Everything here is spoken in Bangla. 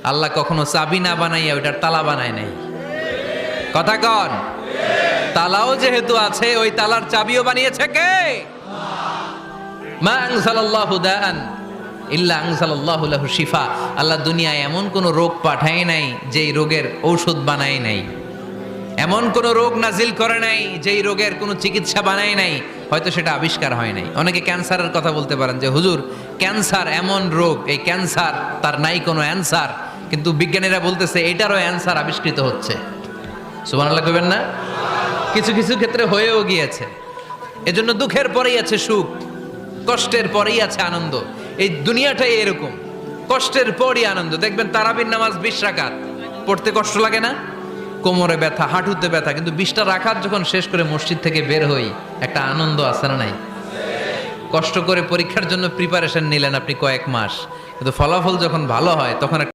আল্লাহ কখনো চাবি না বানাইয়া ওইটার তালা বানায় নাই। কথা কন, তালাও যেহেতু আছে ওই তালার চাবিও বানিয়েছে কে? মা আনজালাল্লাহু দাআন ইল্লা আনজালাল্লাহু লাহু শিফা। আল্লাহ দুনিয়ায় এমন কোন রোগ পাঠায় নাই যেই রোগের ঔষধ বানায় নাই, এমন কোন রোগ নাজিল করে নাই যেই রোগের কোনো চিকিৎসা বানায় নাই, হয়তো সেটা আবিষ্কার হয় নাই। অনেকে ক্যান্সারের কথা বলতে পারেন যে হুজুর ক্যান্সার এমন রোগ, এই ক্যান্সার তার নাই কোনো অ্যান্সার, কিন্তু বিজ্ঞানীরা বলতেছে এটারও অ্যান্সার আবিষ্কৃত হচ্ছে। সুবহানাল্লাহ কইবেন না? কিছু কিছু ক্ষেত্রে হয়েও গিয়েছে। এজন্য দুঃখের পরেই আছে সুখ, কষ্টের পরেই আছে আনন্দ। এই দুনিয়াটাই এরকম, কষ্টের পরই আনন্দ। দেখবেন তারাবির নামাজ 20 রাকাত পড়তে কষ্ট লাগে না? কোমরে ব্যথা, হাঁটুতে ব্যথা, কিন্তু 20টা রাকাত যখন শেষ করে মসজিদ থেকে বের হই একটা আনন্দ আছে না নাই? কষ্ট করে পরীক্ষার জন্য প্রিপারেশন নিলেন আপনি কয়েক মাস, কিন্তু ফলাফল যখন ভালো হয় তখন